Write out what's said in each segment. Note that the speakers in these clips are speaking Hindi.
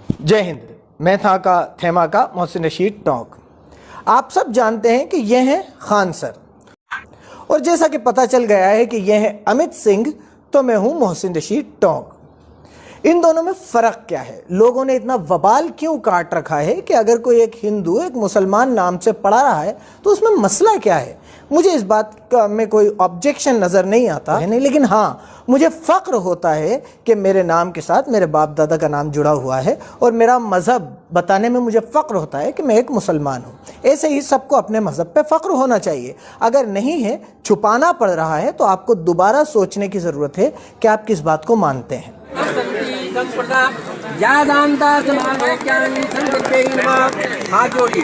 जय हिंद। मैं था का थेमा का मोहसिन रशीद टोंक। आप सब जानते हैं कि यह हैं खान सर, और जैसा कि पता चल गया है कि यह है अमित सिंह, तो मैं हूं मोहसिन रशीद टोंक। इन दोनों में फ़र्क क्या है? लोगों ने इतना वबाल क्यों काट रखा है कि अगर कोई एक हिंदू एक मुसलमान नाम से पढ़ा रहा है तो उसमें मसला क्या है? मुझे इस बात का में कोई ऑब्जेक्शन नज़र नहीं आता है नहीं, लेकिन हाँ, मुझे फ़ख्र होता है कि मेरे नाम के साथ मेरे बाप दादा का नाम जुड़ा हुआ है और मेरा मज़हब बताने में मुझे फ़ख्र होता है कि मैं एक मुसलमान हूँ। ऐसे ही सबको अपने मज़हब पे फ़ख्र होना चाहिए। अगर नहीं है, छुपाना पड़ रहा है, तो आपको दोबारा सोचने की ज़रूरत है कि आप किस बात को मानते हैं। हाथ जोड़िए।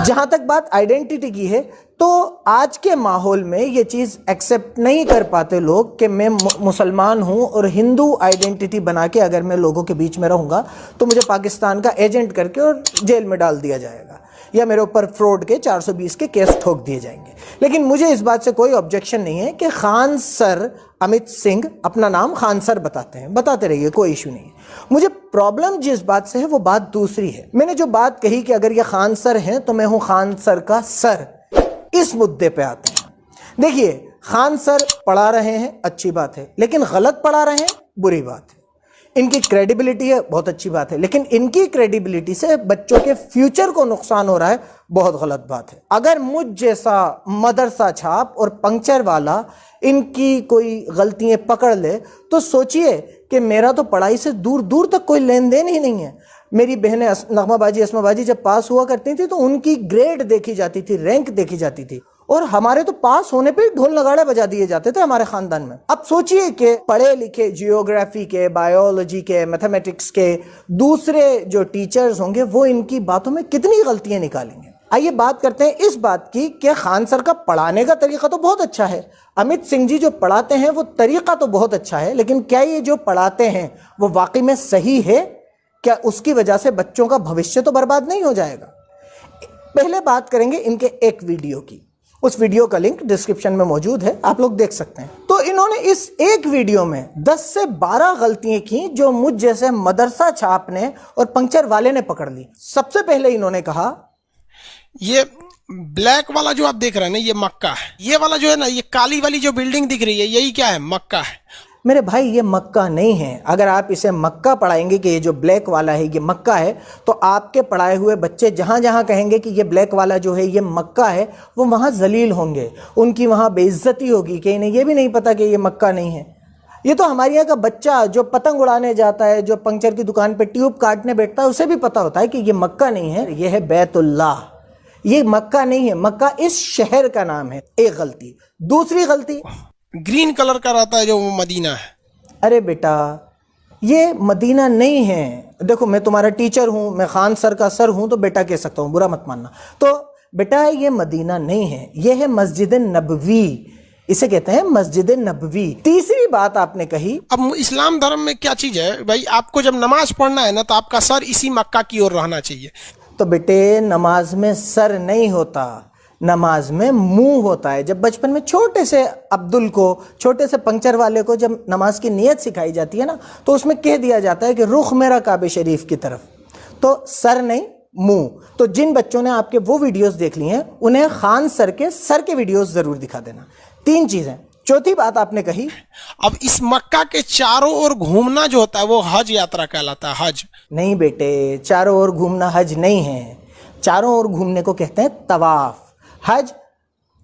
जहाँ तक बात आइडेंटिटी की है, तो आज के माहौल में ये चीज़ एक्सेप्ट नहीं कर पाते लोग कि मैं मुसलमान हूँ और हिंदू आइडेंटिटी बना के अगर मैं लोगों के बीच में रहूँगा तो मुझे पाकिस्तान का एजेंट करके और जेल में डाल दिया जाएगा या मेरे ऊपर फ्रॉड के 420 के केस ठोक दिए जाएंगे। लेकिन मुझे इस बात से कोई ऑब्जेक्शन नहीं है कि खान सर अमित सिंह अपना नाम खान सर बताते हैं, बताते रहिए, कोई इशू नहीं है। मुझे प्रॉब्लम जिस बात से है वो बात दूसरी है। मैंने जो बात कही कि अगर ये खान सर हैं तो मैं हूं खान सर का सर, इस मुद्दे पे आते हैं। देखिए, खान सर पढ़ा रहे हैं, अच्छी बात है, लेकिन गलत पढ़ा रहे हैं, बुरी बात है। इनकी क्रेडिबिलिटी है, बहुत अच्छी बात है, लेकिन इनकी क्रेडिबिलिटी से बच्चों के फ्यूचर को नुकसान हो रहा है, बहुत गलत बात है। अगर मुझ जैसा मदरसा छाप और पंक्चर वाला इनकी कोई गलतियां पकड़ ले तो सोचिए कि मेरा तो पढ़ाई से दूर दूर तक कोई लेन देन ही नहीं है। मेरी बहनें नगमाबाजी असमाबाजी जब पास हुआ करती थी तो उनकी ग्रेड देखी जाती थी, रैंक देखी जाती थी, और हमारे तो पास होने पे ढोल नगाड़े बजा दिए जाते थे हमारे खानदान में। अब सोचिए कि पढ़े लिखे जियोग्राफी के, बायोलॉजी के, मैथमेटिक्स के दूसरे जो टीचर्स होंगे वो इनकी बातों में कितनी गलतियां निकालेंगे। आइए बात करते हैं इस बात की कि खान सर का पढ़ाने का तरीका तो बहुत अच्छा है, अमित सिंह जी जो पढ़ाते हैं वो तरीका तो बहुत अच्छा है, लेकिन क्या ये जो पढ़ाते हैं वो वाकई में सही है? क्या उसकी वजह से बच्चों का भविष्य तो बर्बाद नहीं हो जाएगा? पहले बात करेंगे इनके एक वीडियो की। उस वीडियो का लिंक डिस्क्रिप्शन में मौजूद है, आप लोग देख सकते हैं। तो इन्होंने इस एक वीडियो में 10 से 12 गलतियां की जो मुझ जैसे मदरसा छाप ने और पंक्चर वाले ने पकड़ ली। सबसे पहले इन्होंने कहा, ये ब्लैक वाला जो आप देख रहे हैं ना, ये मक्का है। ये वाला जो है ना, ये काली वाली जो बिल्डिंग दिख रही है, यही क्या है? मक्का है। मेरे भाई, ये मक्का नहीं है। अगर आप इसे मक्का पढ़ाएंगे कि ये जो ब्लैक वाला है ये मक्का है, तो आपके पढ़ाए हुए बच्चे जहाँ जहाँ कहेंगे कि ये ब्लैक वाला जो है ये मक्का है, वो वहाँ जलील होंगे, उनकी वहाँ बेइज्जती होगी कि इन्हें ये भी नहीं पता कि ये मक्का नहीं है। ये तो हमारे यहाँ का बच्चा जो पतंग उड़ाने जाता है, जो पंक्चर की दुकान पर ट्यूब काटने बैठता है, उसे भी पता होता है कि ये मक्का नहीं है, ये है बैतुल्लाह। ये मक्का नहीं है, मक्का इस शहर का नाम है। एक गलती। दूसरी गलती, ग्रीन कलर का रहता है जो वो मदीना है। अरे बेटा, ये मदीना नहीं है। देखो, मैं तुम्हारा टीचर हूं, मैं खान सर का सर हूं, तो बेटा कह सकता हूं, बुरा मत मानना। तो बेटा, ये मदीना नहीं है, ये है मस्जिद नबवी, इसे कहते हैं मस्जिद नबवी। तीसरी बात आपने कही, अब इस्लाम धर्म में क्या चीज है भाई, आपको जब नमाज पढ़ना है ना तो आपका सर इसी मक्का की ओर रहना चाहिए। तो बेटे, नमाज में सर नहीं होता, नमाज में मुंह होता है। जब बचपन में छोटे से अब्दुल को, छोटे से पंक्चर वाले को जब नमाज की नियत सिखाई जाती है ना, तो उसमें कह दिया जाता है कि रुख मेरा काबे शरीफ की तरफ। तो सर नहीं, मुंह। तो जिन बच्चों ने आपके वो वीडियोस देख लिए हैं, उन्हें खान सर के वीडियोस जरूर दिखा देना। 3 चीजें। चौथी बात आपने कही, अब इस मक्का के चारों ओर घूमना जो होता है वो हज यात्रा कहलाता है। हज नहीं बेटे, चारों ओर घूमना हज नहीं है। चारों ओर घूमने को कहते हैं तवाफ। हज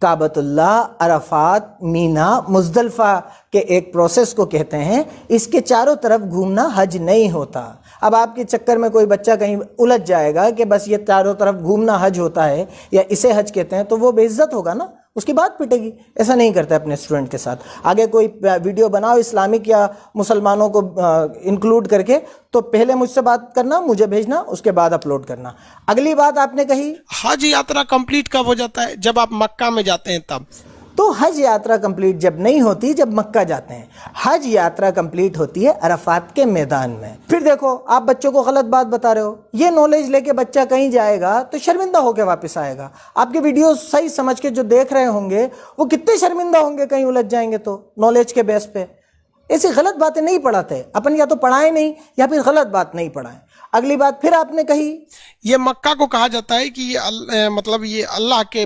काबतुल्लाह, अरफात, मीना, मुजदलफा के एक प्रोसेस को कहते हैं। इसके चारों तरफ घूमना हज नहीं होता। अब आपके चक्कर में कोई बच्चा कहीं उलझ जाएगा कि बस ये चारों तरफ घूमना हज होता है या इसे हज कहते हैं, तो वो बेइज्जत होगा ना, उसकी बात पिटेगी। ऐसा नहीं करते अपने स्टूडेंट के साथ। आगे कोई वीडियो बनाओ इस्लामिक या मुसलमानों को इंक्लूड करके, तो पहले मुझसे बात करना, मुझे भेजना, उसके बाद अपलोड करना। अगली बात आपने कही, हज यात्रा कंप्लीट कब हो जाता है? जब आप मक्का में जाते हैं तब। तो हज यात्रा कंप्लीट जब नहीं होती, जब मक्का जाते हैं, हज यात्रा कंप्लीट होती है अरफात के मैदान में। फिर देखो, आप बच्चों को गलत बात बता रहे हो। ये नॉलेज लेके बच्चा कहीं जाएगा तो शर्मिंदा होकर वापस आएगा। आपके वीडियो सही समझ के जो देख रहे होंगे वो कितने शर्मिंदा होंगे कहीं उलझ जाएंगे तो, नॉलेज के बेस पे। ऐसी गलत बातें नहीं पढ़ाते अपन, या तो पढ़ाएं नहीं या फिर गलत बात नहीं पढ़ाएं। अगली बात फिर आपने कही, ये मक्का को कहा जाता है कि ये मतलब ये अल्लाह के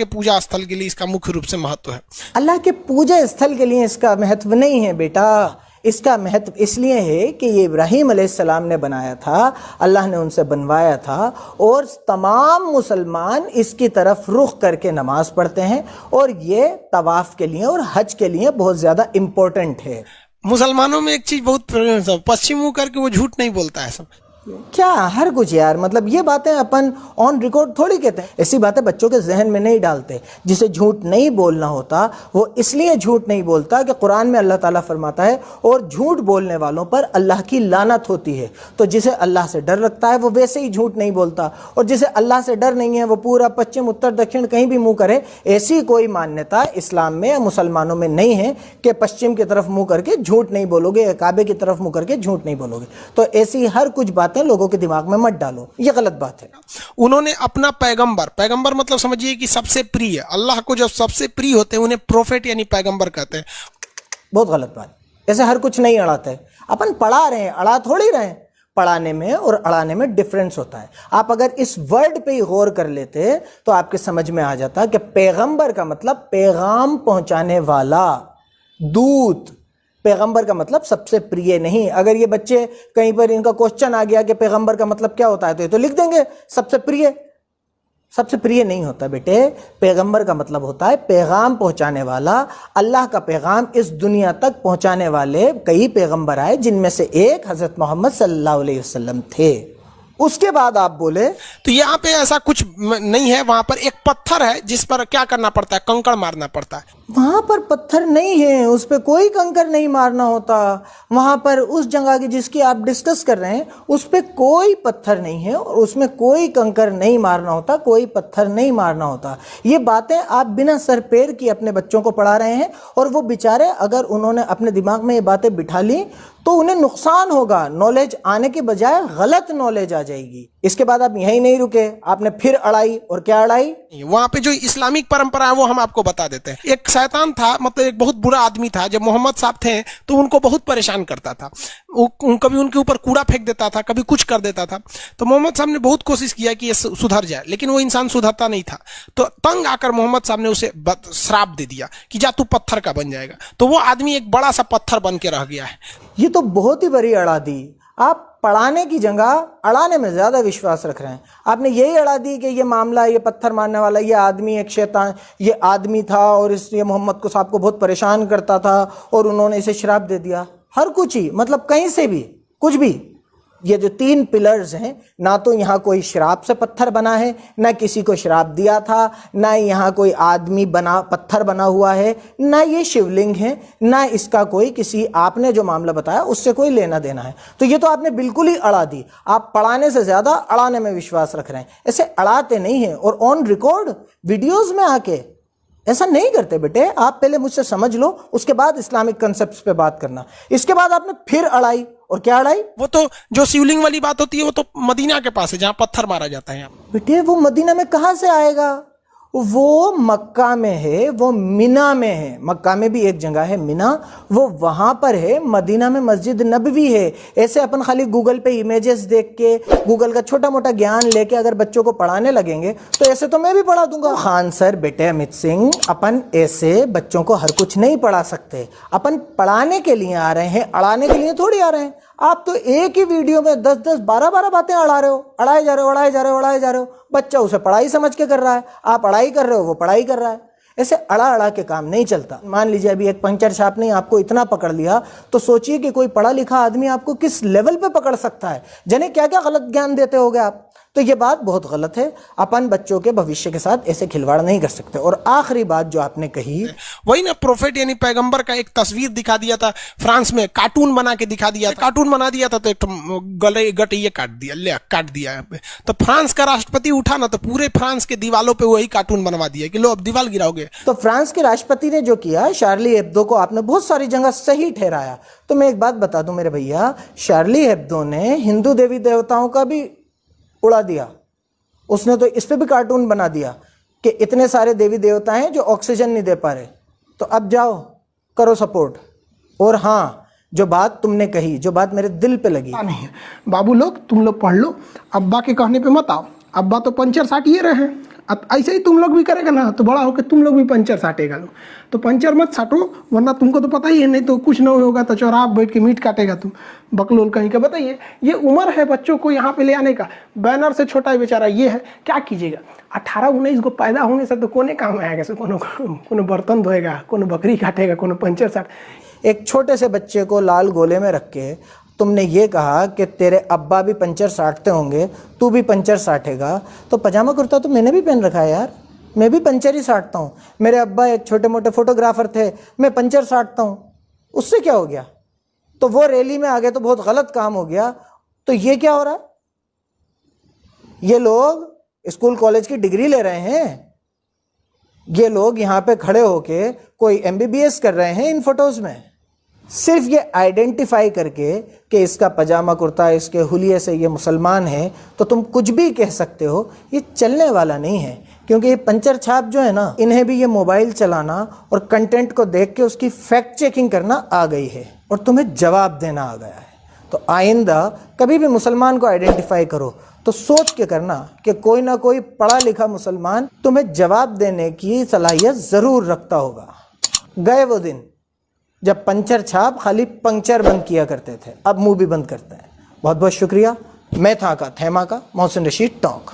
पूजा स्थल के लिए इसका मुख्य रूप से महत्व है। अल्लाह के पूजा स्थल के लिए इसका महत्व नहीं है बेटा। इसका महत्व इसलिए है कि ये इब्राहीम अलैहिस्सलाम ने बनाया था, अल्लाह ने उनसे बनवाया था, और तमाम मुसलमान इसकी तरफ रुख करके नमाज पढ़ते हैं, और ये तवाफ के लिए और हज के लिए बहुत ज़्यादा इम्पोर्टेंट है। मुसलमानों में एक चीज बहुत पश्चिम मुंह करके वो झूठ नहीं बोलता है सब। क्या हर कुछ यार, मतलब ये बातें अपन ऑन रिकॉर्ड थोड़ी कहते हैं। ऐसी बातें बच्चों के जहन में नहीं डालते। जिसे झूठ नहीं बोलना होता वो इसलिए झूठ नहीं बोलता कि कुरान में अल्लाह ताला फरमाता है और झूठ बोलने वालों पर अल्लाह की लानत होती है। तो जिसे अल्लाह से डर रखता है वो वैसे ही झूठ नहीं बोलता, और जिसे अल्लाह से डर नहीं है वो पूरा पश्चिम उत्तर दक्षिण कहीं भी मुंह करे। ऐसी कोई मान्यता इस्लाम में या मुसलमानों में नहीं है कि पश्चिम की तरफ मुंह करके झूठ नहीं बोलोगे, काबे की तरफ मुंह करके झूठ नहीं बोलोगे। तो ऐसी हर कुछ बातें लोगों के दिमाग में मत डालो, ये गलत बात है। उन्होंने अपना पैगंबर मतलब समझिए कि सबसे प्रिय, अल्लाह को जो सबसे प्रिय होते हैं उन्हें प्रोफेट यानी पैगंबर कहते हैं। बहुत गलत बात। ऐसे हर कुछ नहीं अड़ाते। अपन पढ़ा रहे हैं, अड़ा थोड़ी रहे हैं। पढ़ाने में और अड़ाने में डिफरेंस होता है। आप अगर इस वर्ड पे ही गौर कर लेते तो आपके समझ में आ जाता कि पैगंबर का मतलब पैगाम पहुंचाने वाला, दूत। पैगंबर का मतलब सबसे प्रिय नहीं। अगर ये बच्चे कहीं पर इनका क्वेश्चन आ गया कि पैगंबर का मतलब क्या होता है, तो ये तो लिख देंगे सबसे प्रिय। सबसे प्रिय नहीं होता बेटे। पैगंबर का मतलब होता है पैगाम पहुंचाने वाला। अल्लाह का पैगाम इस दुनिया तक पहुंचाने वाले कई पैगंबर आए, जिनमें से एक हजरत मोहम्मद सल्लल्लाहु अलैहि वसल्लम थे। उसके बाद आप बोले तो यहाँ पे ऐसा कुछ नहीं है। वहां पर एक पत्थर है जिस पर क्या करना पड़ता है, कंकड़ मारना पड़ता है। वहां पर पत्थर नहीं है, उस पर कोई कंकर नहीं मारना होता। वहां पर उस जगह की जिसकी आप डिस्कस कर रहे हैं उस पर कोई पत्थर नहीं है और उसमें कोई कंकर नहीं मारना होता, कोई पत्थर नहीं मारना होता। ये बातें आप बिना सर पैर की अपने बच्चों को पढ़ा रहे हैं, और वो बेचारे अगर उन्होंने अपने दिमाग में ये बातें बिठा ली तो उन्हें नुकसान होगा। नॉलेज आने के बजाय गलत नॉलेज आ जाएगी। इसके बाद आप यहीं नहीं रुके, आपने फिर अड़ाई। और क्या अड़ाई? वहां पे जो इस्लामिक परंपरा है वो हम आपको बता देते हैं। एक शैतान था, मतलब एक बहुत बुरा आदमी था। जब मोहम्मद साहब थे तो उनको बहुत परेशान करता था। कभी उनके ऊपर कूड़ा फेंक देता था, कभी कुछ कर देता था। तो मोहम्मद साहब ने बहुत कोशिश किया कि ये सुधर जाए, लेकिन वो इंसान सुधरता नहीं था। तो तंग आकर मोहम्मद साहब ने उसे श्राप दे दिया कि जा तू पत्थर का बन जाएगा। तो वो आदमी एक बड़ा सा पत्थर बन के रह गया है। ये तो बहुत ही बड़ी अड़ा दी। आप पढ़ाने की जगह अड़ाने में ज्यादा विश्वास रख रहे हैं। आपने यही अड़ा दी कि ये मामला, ये पत्थर मारने वाला, ये आदमी एक शैतान, ये आदमी था और इसलिए मोहम्मद को साहब को बहुत परेशान करता था और उन्होंने इसे श्राप दे दिया। हर कुछ ही, मतलब कहीं से भी कुछ भी। ये जो 3 पिलर्स हैं, ना तो यहाँ कोई श्राप से पत्थर बना है, ना किसी को श्राप दिया था, ना यहाँ कोई आदमी बना पत्थर बना हुआ है, ना ये शिवलिंग है, ना इसका कोई किसी आपने जो मामला बताया उससे कोई लेना देना है। तो ये तो आपने बिल्कुल ही अड़ा दी। आप पढ़ाने से ज्यादा अड़ाने में विश्वास रख रहे हैं। ऐसे अड़ाते नहीं हैं, और ऑन रिकॉर्ड वीडियोज में आके ऐसा नहीं करते बेटे। आप पहले मुझसे समझ लो, उसके बाद इस्लामिक कंसेप्ट्स पे बात करना। इसके बाद आपने फिर अड़ाई। और क्या अड़ाई? वो तो जो शिवलिंग वाली बात होती है वो तो मदीना के पास है जहां पत्थर मारा जाता है। बेटे वो मदीना में कहां से आएगा? वो मक्का में है, वो मिना में है। मक्का में भी एक जगह है मिना, वो वहां पर है। मदीना में मस्जिद नबवी है। ऐसे अपन खाली गूगल पे इमेजेस देख के, गूगल का छोटा मोटा ज्ञान लेके अगर बच्चों को पढ़ाने लगेंगे तो ऐसे तो मैं भी पढ़ा दूंगा। खान सर, बेटे अमित सिंह, अपन ऐसे बच्चों को हर कुछ नहीं पढ़ा सकते। अपन पढ़ाने के लिए आ रहे हैं, अड़ाने के लिए थोड़ी आ रहे हैं। आप तो एक ही वीडियो में 10-10, 12-12 बातें अड़ा रहे हो, अड़ाए जा रहे हो, अड़ाए जा रहे हो, अड़ाए जा रहे हो। बच्चा उसे पढ़ाई समझ के कर रहा है, आप अड़ाई कर रहे हो, वो पढ़ाई कर रहा है। ऐसे अड़ा अड़ा के काम नहीं चलता। मान लीजिए अभी एक पंचर छाप ने आपको इतना पकड़ लिया, तो सोचिए कि कोई पढ़ा लिखा आदमी आपको किस लेवल पे पकड़ सकता है। जने क्या क्या गलत ज्ञान देते होगे आप। तो ये बात बहुत गलत है। अपन बच्चों के भविष्य के साथ ऐसे खिलवाड़ नहीं कर सकते। और आखिरी बात जो आपने कही, वही ना, प्रोफेट यानी पैगंबर का एक तस्वीर दिखा दिया था फ्रांस में, कार्टून बना के दिखा दिया, कार्टून बना दिया था, तो एक गले गटइये काट दिया। तो फ्रांस का राष्ट्रपति उठा ना, तो पूरे फ्रांस के दीवालों पे वही कार्टून बनवा दिया कि लो अब दीवार गिराओगे। तो फ्रांस के राष्ट्रपति ने जो किया, शार्ली हेब्दो को आपने बहुत सारी जगह सही ठहराया। तो मैं एक बात बता दूं मेरे भैया, शार्ली हेब्दो ने हिंदू देवी देवताओं का भी उड़ा दिया। उसने तो इस पे भी कार्टून बना दिया कि इतने सारे देवी देवता हैं जो ऑक्सीजन नहीं दे पा रहे, तो अब जाओ करो सपोर्ट। और हाँ, जो बात तुमने कही, जो बात मेरे दिल पे लगी, नहीं है बाबू लोग, तुम लोग पढ़ लो, अब्बा के कहने पे मत आओ। अब्बा तो पंचर साटिए रहे हैं, अब ऐसे ही तुम लोग भी करेगा ना तो बड़ा होकर तुम लोग भी पंचर साटेगा। लो तो पंचर मत साटो, वरना तुमको तो पता ही है, नहीं तो कुछ नहीं होगा तो चौराहा बैठ के मीट काटेगा तुम, बकलोल कहीं का। बताइए, ये उम्र है बच्चों को यहाँ पे ले आने का, बैनर से छोटा ही बेचारा ये है, क्या कीजिएगा। 18-19 को पैदा होने से तो कोने काम आएगा, से कोनो बर्तन धोएगा, कोनो बकरी काटेगा, कोनो पंचर साट। एक छोटे से बच्चे को लाल गोले में रख के तुमने ये कहा कि तेरे अब्बा भी पंचर साटते होंगे, तू भी पंचर साटेगा। तो पजामा कुर्ता तो मैंने भी पहन रखा है यार, मैं भी पंचर ही साटता हूँ। मेरे अब्बा एक छोटे मोटे फोटोग्राफर थे, मैं पंचर साटता हूँ, उससे क्या हो गया। तो वो रैली में आ गए तो बहुत गलत काम हो गया। तो ये क्या हो रहा है, ये लोग स्कूल कॉलेज की डिग्री ले रहे हैं, ये लोग यहाँ पे खड़े होके कोई MBBS कर रहे हैं इन फोटोज में, सिर्फ ये आइडेंटिफाई करके कि इसका पजामा कुर्ता, इसके हुलिये से ये मुसलमान है, तो तुम कुछ भी कह सकते हो। ये चलने वाला नहीं है, क्योंकि ये पंचर छाप जो है ना, इन्हें भी ये मोबाइल चलाना और कंटेंट को देख के उसकी फैक्ट चेकिंग करना आ गई है और तुम्हें जवाब देना आ गया है। तो आइंदा कभी भी मुसलमान को आइडेंटिफाई करो तो सोच के करना कि कोई ना कोई पढ़ा लिखा मुसलमान तुम्हें जवाब देने की सलाहियत ज़रूर रखता होगा। गए वो दिन जब पंचर छाप खाली पंक्चर बंद किया करते थे, अब मुंह भी बंद करते हैं। बहुत बहुत शुक्रिया। मैं था का थैमा का मोहसिन रशीद टोंक।